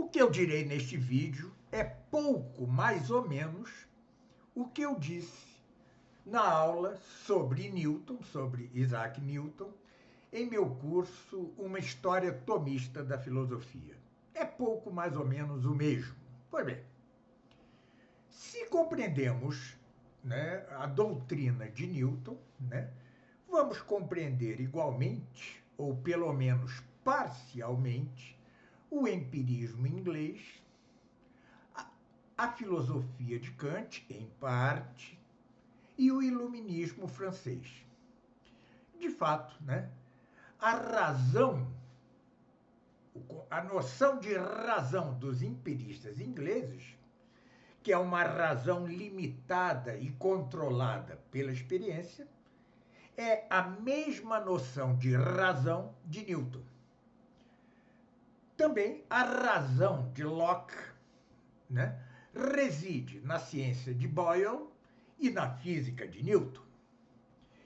O que eu direi neste vídeo é pouco mais ou menos o que eu disse na aula sobre Newton, sobre Isaac Newton, em meu curso Uma História Tomista da Filosofia. É pouco mais ou menos o mesmo. Pois bem, se compreendemos, né, a doutrina de Newton, né, vamos compreender igualmente, ou pelo menos parcialmente, o empirismo inglês, a filosofia de Kant, em parte, e o iluminismo francês. De fato, né, a razão, a noção de razão dos empiristas ingleses, que é uma razão limitada e controlada pela experiência, é a mesma noção de razão de Newton. Também a razão de Locke, né, reside na ciência de Boyle e na física de Newton.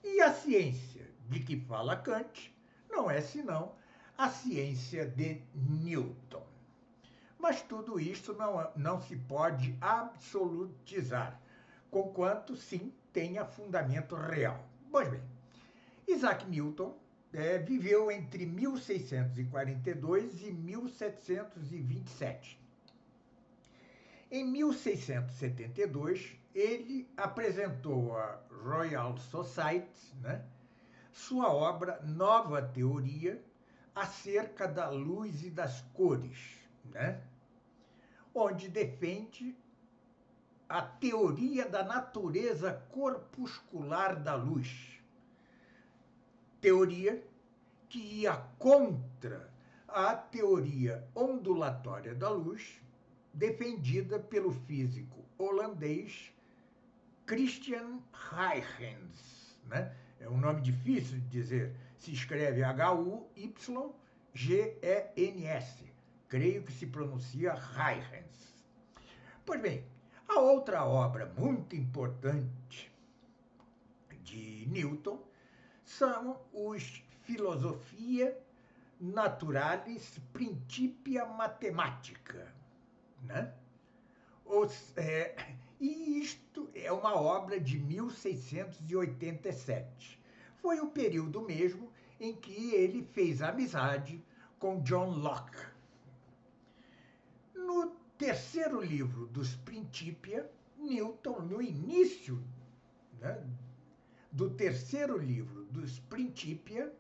E a ciência de que fala Kant não é senão a ciência de Newton. Mas tudo isso não se pode absolutizar, conquanto sim tenha fundamento real. Pois bem, Isaac Newton viveu entre 1642 e 1727. Em 1672, ele apresentou à Royal Society, né, sua obra Nova Teoria acerca da luz e das cores, né, onde defende a teoria da natureza corpuscular da luz. Teoria que ia contra a teoria ondulatória da luz, defendida pelo físico holandês Christian Huygens, né? É um nome difícil de dizer, se escreve Huygens, creio que se pronuncia Huygens. Pois bem, a outra obra muito importante de Newton são os Philosophia Naturalis Principia Mathematica, né? E isto é uma obra de 1687. Foi o período mesmo em que ele fez amizade com John Locke. No terceiro livro dos Principia, Newton, no início, né, do terceiro livro dos Principia,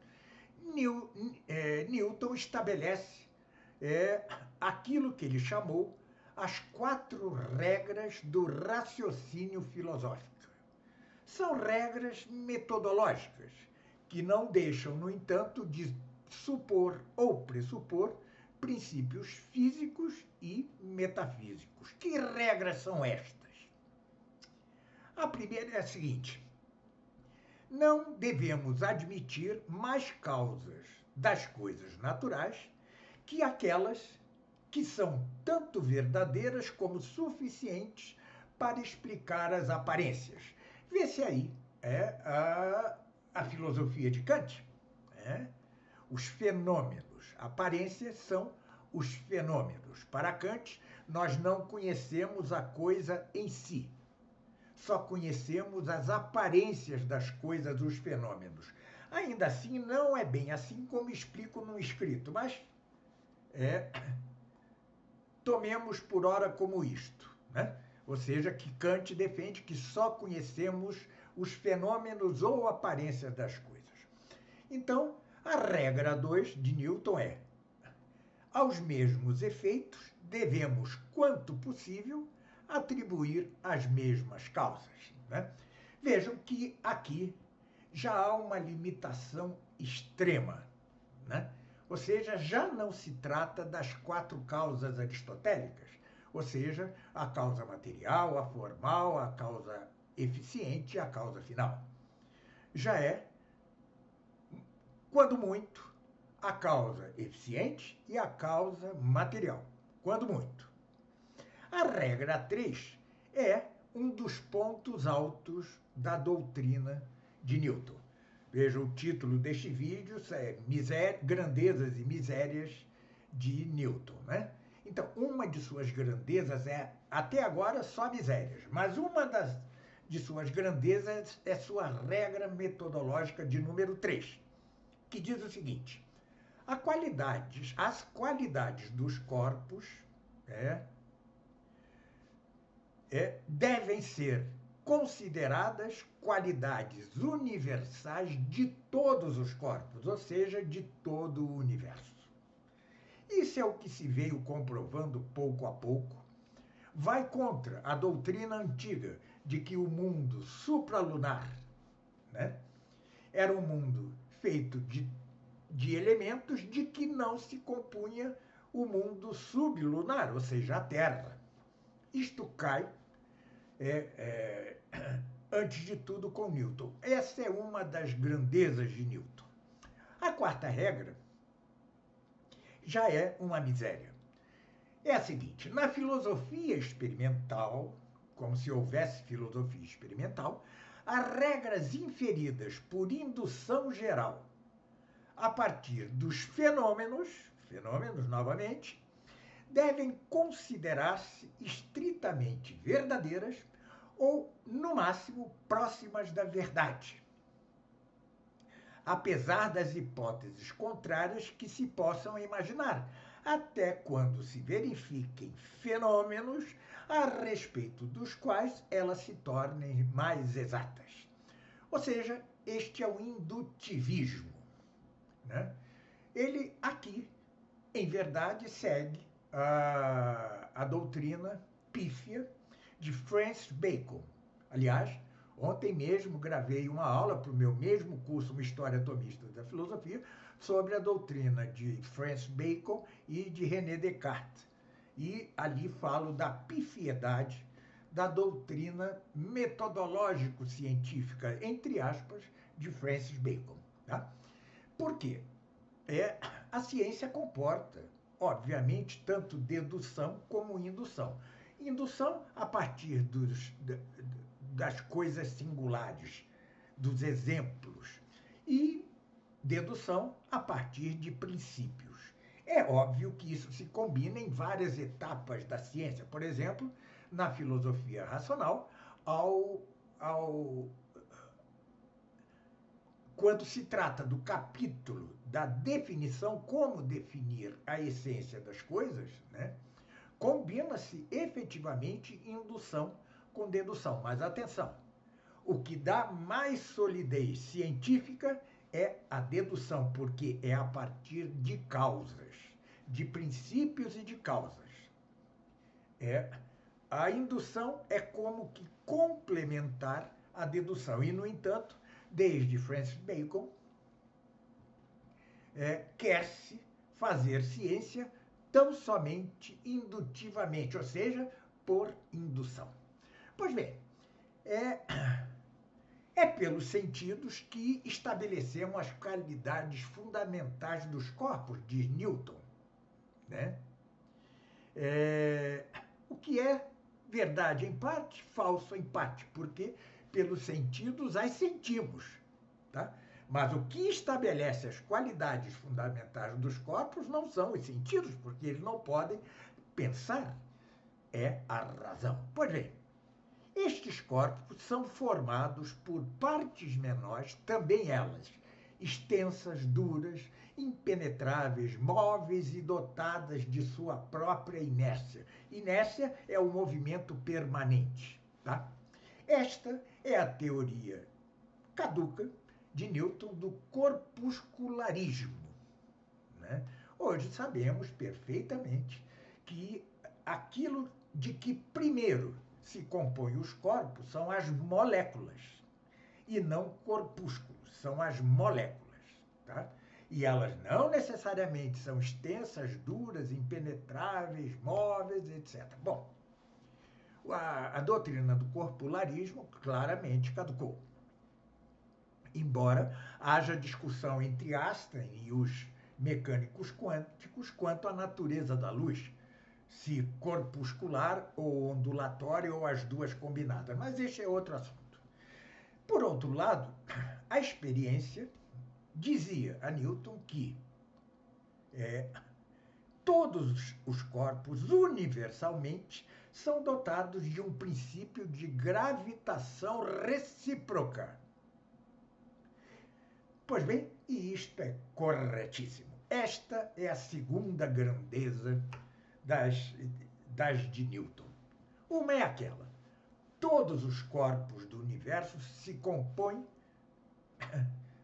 Newton estabelece aquilo que ele chamou as 4 regras do raciocínio filosófico. São regras metodológicas que não deixam, no entanto, de supor ou pressupor princípios físicos e metafísicos. Que regras são estas? A primeira é a seguinte: não devemos admitir mais causas das coisas naturais que aquelas que são tanto verdadeiras como suficientes para explicar as aparências. Vê-se aí a filosofia de Kant. Os fenômenos. Aparências são os fenômenos. Para Kant, nós não conhecemos a coisa em si. Só conhecemos as aparências das coisas, os fenômenos. Ainda assim, não é bem assim como explico no escrito, mas tomemos por hora como isto, né? Ou seja, que Kant defende que só conhecemos os fenômenos ou aparências das coisas. Então, a regra 2 de Newton é: aos mesmos efeitos, devemos, quanto possível, atribuir as mesmas causas, né? Vejam que aqui já há uma limitação extrema, né? Ou seja, já não se trata das 4 causas aristotélicas, ou seja, a causa material, a formal, a causa eficiente e a causa final. Já é, quando muito, a causa eficiente e a causa material, quando muito. A regra 3 é um dos pontos altos da doutrina de Newton. Veja, o título deste vídeo é Grandezas e Misérias de Newton, né? Então, uma de suas grandezas é, até agora, só misérias, mas uma de suas grandezas é sua regra metodológica de número 3, que diz o seguinte: as qualidades dos corpos é, devem ser consideradas qualidades universais de todos os corpos, ou seja, de todo o universo. Isso é o que se veio comprovando pouco a pouco. Vai contra a doutrina antiga de que o mundo supralunar, né, era um mundo feito de elementos de que não se compunha o mundo sublunar, ou seja, a Terra. Isto cai, antes de tudo, com Newton. Essa é uma das grandezas de Newton. A quarta regra já é uma miséria. É a seguinte: na filosofia experimental, como se houvesse filosofia experimental, as regras inferidas por indução geral a partir dos fenômenos novamente, devem considerar-se estritamente verdadeiras ou, no máximo, próximas da verdade, apesar das hipóteses contrárias que se possam imaginar, até quando se verifiquem fenômenos a respeito dos quais elas se tornem mais exatas. Ou seja, este é o indutivismo, né? Ele aqui, em verdade, segue a doutrina pífia de Francis Bacon. Aliás, ontem mesmo gravei uma aula para o meu mesmo curso, uma História Atomista da Filosofia, sobre a doutrina de Francis Bacon e de René Descartes. E ali falo da pifiedade da doutrina metodológico-científica, entre aspas, de Francis Bacon. Tá? Por quê? A ciência comporta, obviamente, tanto dedução como indução. Indução a partir das coisas singulares, dos exemplos, e dedução a partir de princípios. É óbvio que isso se combina em várias etapas da ciência. Por exemplo, na filosofia racional, quando se trata do capítulo da definição, como definir a essência das coisas, né, combina-se efetivamente indução com dedução. Mas atenção, o que dá mais solidez científica é a dedução, porque é a partir de causas, de princípios e de causas. A indução é como que complementar a dedução. E, no entanto, desde Francis Bacon, quer-se fazer ciência tão somente indutivamente, ou seja, por indução. Pois bem, é pelos sentidos que estabelecemos as qualidades fundamentais dos corpos, diz Newton, né? O que é verdade em parte, falso em parte, porque pelos sentidos as sentimos, tá? Mas o que estabelece as qualidades fundamentais dos corpos não são os sentidos, porque eles não podem pensar, é a razão. Pois bem, estes corpos são formados por partes menores, também elas, extensas, duras, impenetráveis, móveis e dotadas de sua própria inércia. Inércia é o movimento permanente, tá? Esta é a teoria caduca de Newton do corpuscularismo, né? Hoje sabemos perfeitamente que aquilo de que primeiro se compõem os corpos são as moléculas, e não corpúsculos, são as moléculas, tá? E elas não necessariamente são extensas, duras, impenetráveis, móveis, etc. Bom, a doutrina do corpularismo claramente caducou. Embora haja discussão entre Einstein e os mecânicos quânticos quanto à natureza da luz, se corpuscular ou ondulatória ou as duas combinadas, mas este é outro assunto. Por outro lado, a experiência dizia a Newton que todos os corpos, universalmente, são dotados de um princípio de gravitação recíproca. Pois bem, e isto é corretíssimo. Esta é a segunda grandeza das de Newton. Uma é aquela: todos os corpos do universo se compõem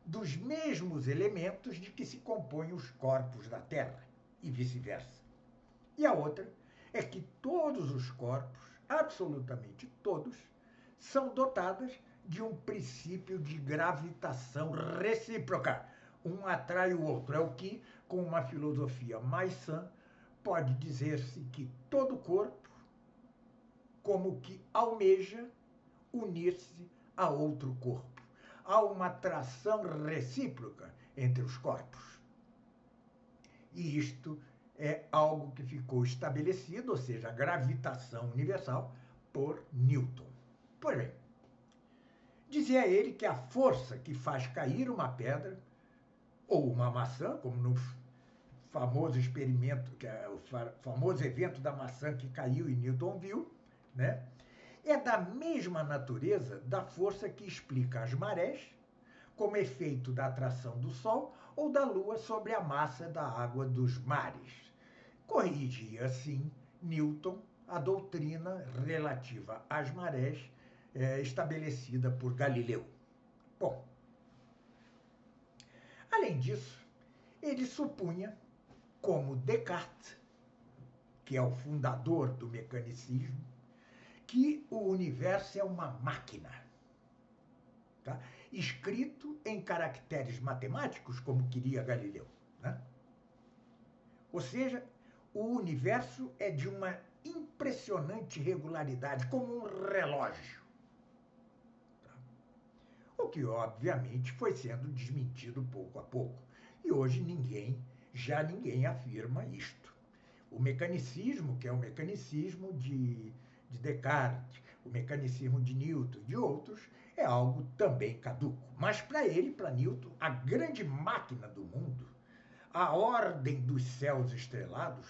dos mesmos elementos de que se compõem os corpos da Terra, e vice-versa. E a outra é que todos os corpos, absolutamente todos, são dotados de um princípio de gravitação recíproca. Um atrai o outro. É o que, com uma filosofia mais sã, pode dizer-se que todo corpo, como que almeja unir-se a outro corpo. Há uma atração recíproca entre os corpos. E isto é algo que ficou estabelecido, ou seja, a gravitação universal, por Newton. Pois bem, dizia ele que a força que faz cair uma pedra ou uma maçã, como no famoso experimento, que é o famoso evento da maçã que caiu e Newton viu, né? É da mesma natureza da força que explica as marés, como efeito da atração do Sol ou da Lua sobre a massa da água dos mares. Corrigia, assim, Newton a doutrina relativa às marés estabelecida por Galileu. Bom, além disso, ele supunha, como Descartes, que é o fundador do mecanicismo, que o universo é uma máquina, tá? Escrito em caracteres matemáticos, como queria Galileu, né? Ou seja, o universo é de uma impressionante regularidade, como um relógio. Tá? O que, obviamente, foi sendo desmentido pouco a pouco. E hoje ninguém afirma isto. O mecanicismo, que é o mecanicismo de Descartes, o mecanicismo de Newton e de outros, é algo também caduco. Mas para ele, para Newton, a grande máquina do mundo, a ordem dos céus estrelados,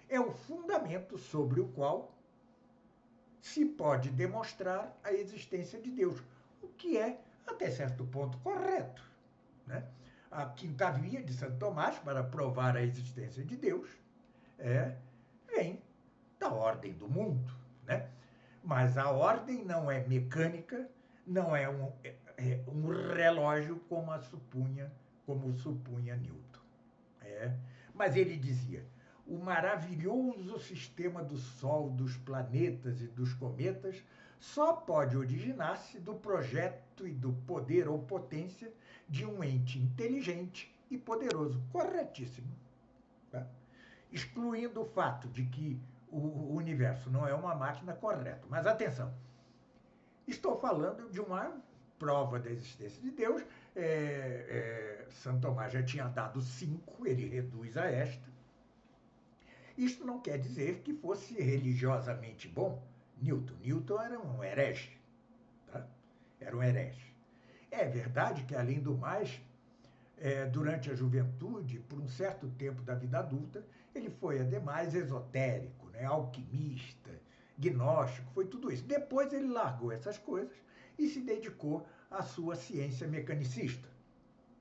é o fundamento sobre o qual se pode demonstrar a existência de Deus, o que é, até certo ponto, correto, né? A quinta via de Santo Tomás, para provar a existência de Deus, vem da ordem do mundo, né? Mas a ordem não é mecânica, não é um relógio como supunha Newton. Mas ele dizia: o maravilhoso sistema do Sol, dos planetas e dos cometas só pode originar-se do projeto e do poder ou potência de um ente inteligente e poderoso. Corretíssimo. Tá? Excluindo o fato de que o universo não é uma máquina, correto. Mas atenção, estou falando de uma prova da existência de Deus. Santo Tomás já tinha dado 5, ele reduz a esta. Isto não quer dizer que fosse religiosamente bom. Newton era um herege. Tá? Era um herege. É verdade que, além do mais, durante a juventude, por um certo tempo da vida adulta, ele foi, ademais, esotérico, né? Alquimista, gnóstico, foi tudo isso. Depois ele largou essas coisas e se dedicou à sua ciência mecanicista,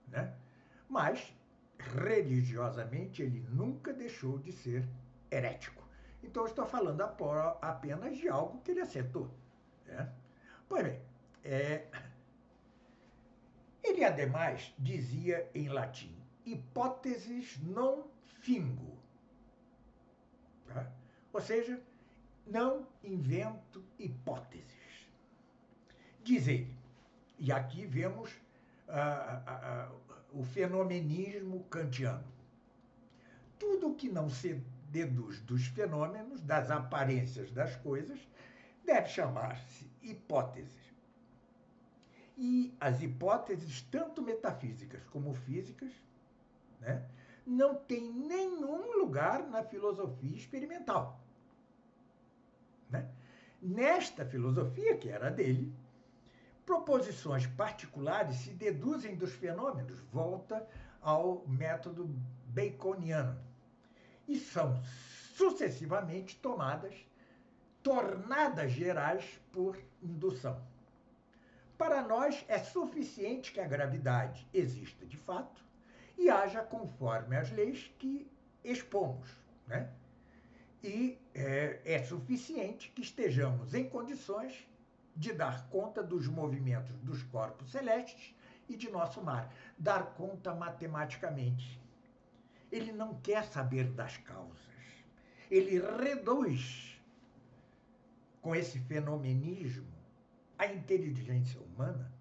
né? Mas, religiosamente, ele nunca deixou de ser herético. Então, eu estou falando apenas de algo que ele acertou, né? Pois bem, ele, ademais, dizia em latim: hipóteses non fingo. Tá? Ou seja, não invento hipóteses. Diz ele, e aqui vemos o fenomenismo kantiano. Tudo que não se deduz dos fenômenos, das aparências das coisas, deve chamar-se hipóteses. E as hipóteses, tanto metafísicas como físicas, né, não têm nenhum lugar na filosofia experimental. Né? Nesta filosofia, que era dele, proposições particulares se deduzem dos fenômenos, volta ao método baconiano. e são sucessivamente tornadas gerais por indução. Para nós, é suficiente que a gravidade exista de fato e haja conforme as leis que expomos, né? E é suficiente que estejamos em condições de dar conta dos movimentos dos corpos celestes e de nosso mar, dar conta matematicamente. Ele não quer saber das causas. Ele reduz, com esse fenomenismo, a inteligência humana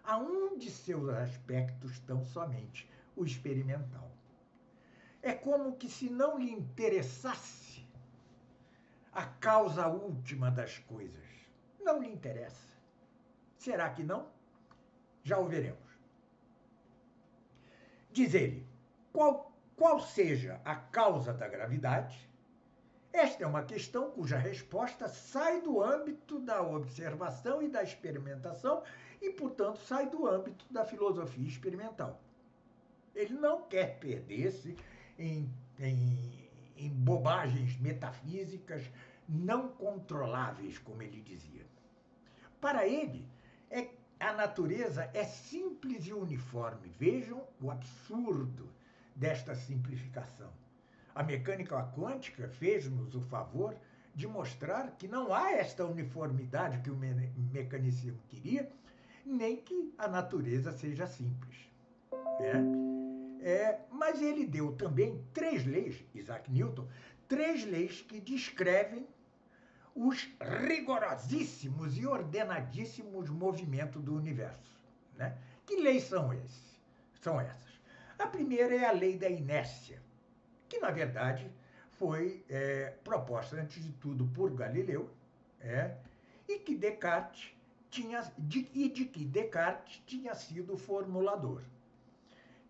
a um de seus aspectos tão somente, o experimental. É como que se não lhe interessasse a causa última das coisas. Não lhe interessa. Será que não? Já o veremos. Diz ele, qual seja a causa da gravidade, esta é uma questão cuja resposta sai do âmbito da observação e da experimentação e, portanto, sai do âmbito da filosofia experimental. Ele não quer perder-se em bobagens metafísicas não controláveis, como ele dizia. Para ele, a natureza é simples e uniforme. Vejam o absurdo desta simplificação. A mecânica quântica fez-nos o favor de mostrar que não há esta uniformidade que o mecanicismo queria, nem que a natureza seja simples. Mas ele deu também 3 leis, Isaac Newton, 3 leis que descrevem os rigorosíssimos e ordenadíssimos movimentos do universo. Né? Que leis são essas? A primeira é a lei da inércia, que, na verdade, foi proposta, antes de tudo, por Galileu, e que Descartes de que Descartes tinha sido o formulador.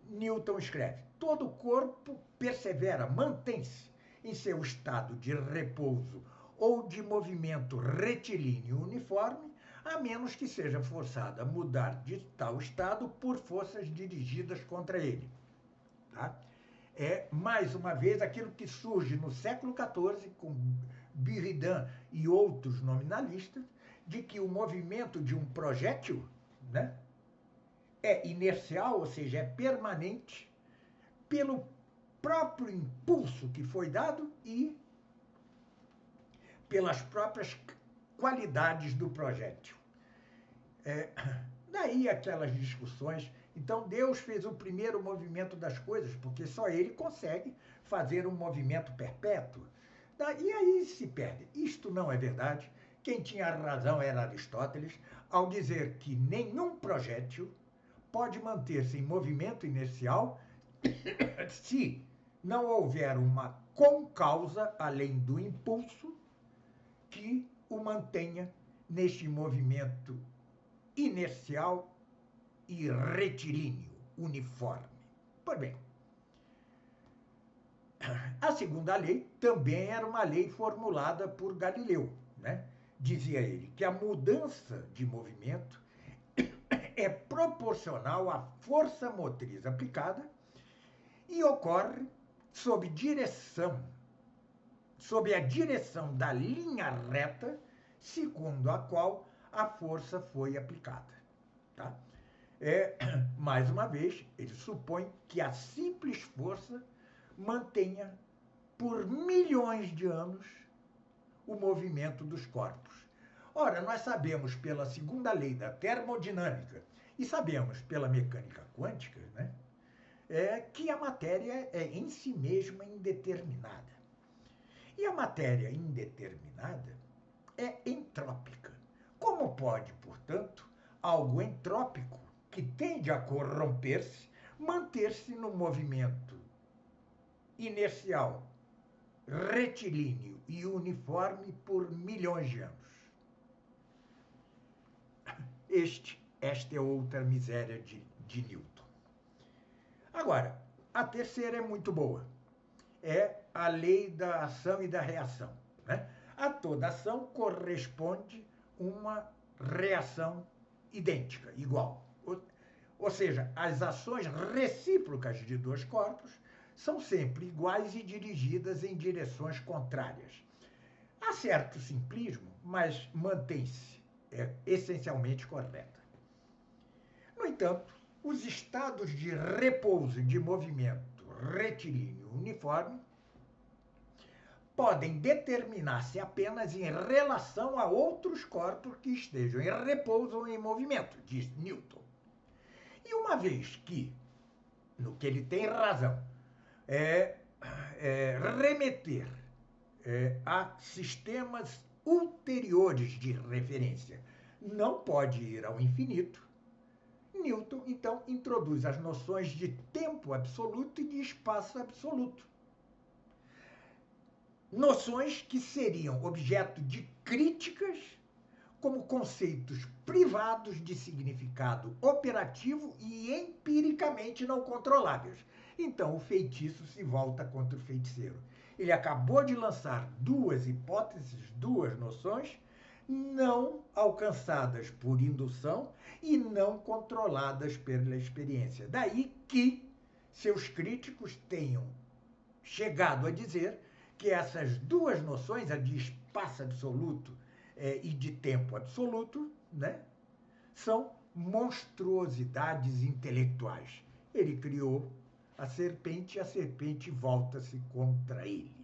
Newton escreve, todo corpo persevera, mantém-se em seu estado de repouso ou de movimento retilíneo uniforme, a menos que seja forçado a mudar de tal estado por forças dirigidas contra ele. Tá? Mais uma vez, aquilo que surge no século XIV, com Buridan e outros nominalistas, de que o movimento de um projétil, né, é inercial, ou seja, é permanente, pelo próprio impulso que foi dado e pelas próprias qualidades do projétil. Daí aquelas discussões. Então Deus fez o primeiro movimento das coisas, porque só ele consegue fazer um movimento perpétuo. E aí se perde. Isto não é verdade. Quem tinha razão era Aristóteles, ao dizer que nenhum projétil pode manter-se em movimento inercial se não houver uma concausa, além do impulso, que o mantenha neste movimento inercial e retilíneo, uniforme. Pois bem, a segunda lei também era uma lei formulada por Galileu, né? Dizia ele que a mudança de movimento é proporcional à força motriz aplicada e ocorre sob a direção da linha reta, segundo a qual a força foi aplicada. Tá? Mais uma vez, ele supõe que a simples força mantenha por milhões de anos o movimento dos corpos. Ora, nós sabemos pela segunda lei da termodinâmica e sabemos pela mecânica quântica, né, que a matéria é em si mesma indeterminada. E a matéria indeterminada é entrópica. Como pode, portanto, algo entrópico que tende a corromper-se, manter-se no movimento inercial, retilíneo e uniforme por milhões de anos? Esta é outra miséria de Newton. Agora, a terceira é muito boa. É a lei da ação e da reação. Né? A toda ação corresponde uma reação idêntica, igual. Ou seja, as ações recíprocas de dois corpos são sempre iguais e dirigidas em direções contrárias. Há certo simplismo, mas mantém-se essencialmente correta. No entanto, os estados de repouso e de movimento retilíneo uniforme podem determinar-se apenas em relação a outros corpos que estejam em repouso ou em movimento, diz Newton. E uma vez que, no que ele tem razão, remeter a sistemas ulteriores de referência não pode ir ao infinito, Newton, então, introduz as noções de tempo absoluto e de espaço absoluto. Noções que seriam objeto de críticas como conceitos privados de significado operativo e empiricamente não controláveis. Então, o feitiço se volta contra o feiticeiro. Ele acabou de lançar duas hipóteses, duas noções, não alcançadas por indução e não controladas pela experiência. Daí que seus críticos tenham chegado a dizer que essas duas noções, a de espaço absoluto e de tempo absoluto, né, são monstruosidades intelectuais. Ele criou a serpente e a serpente volta-se contra ele.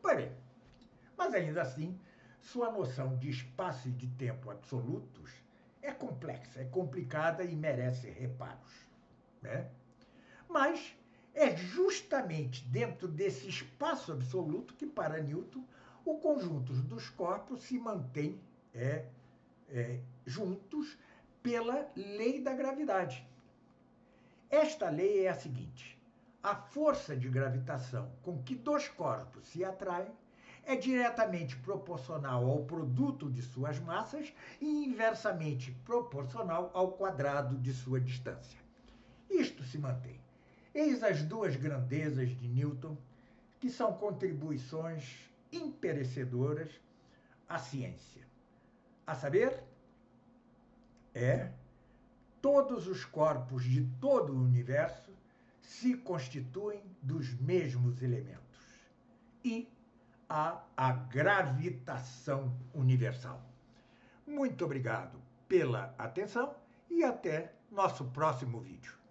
Pois bem, mas ainda assim, sua noção de espaço e de tempo absolutos é complexa, é complicada e merece reparos, né? Mas é justamente dentro desse espaço absoluto que, para Newton, o conjunto dos corpos se mantém juntos pela lei da gravidade. Esta lei é a seguinte: a força de gravitação com que dois corpos se atraem é diretamente proporcional ao produto de suas massas e inversamente proporcional ao quadrado de sua distância. Isto se mantém. Eis as duas grandezas de Newton, que são contribuições imperecedoras à ciência. A saber, todos os corpos de todo o universo se constituem dos mesmos elementos. E há a gravitação universal. Muito obrigado pela atenção e até nosso próximo vídeo.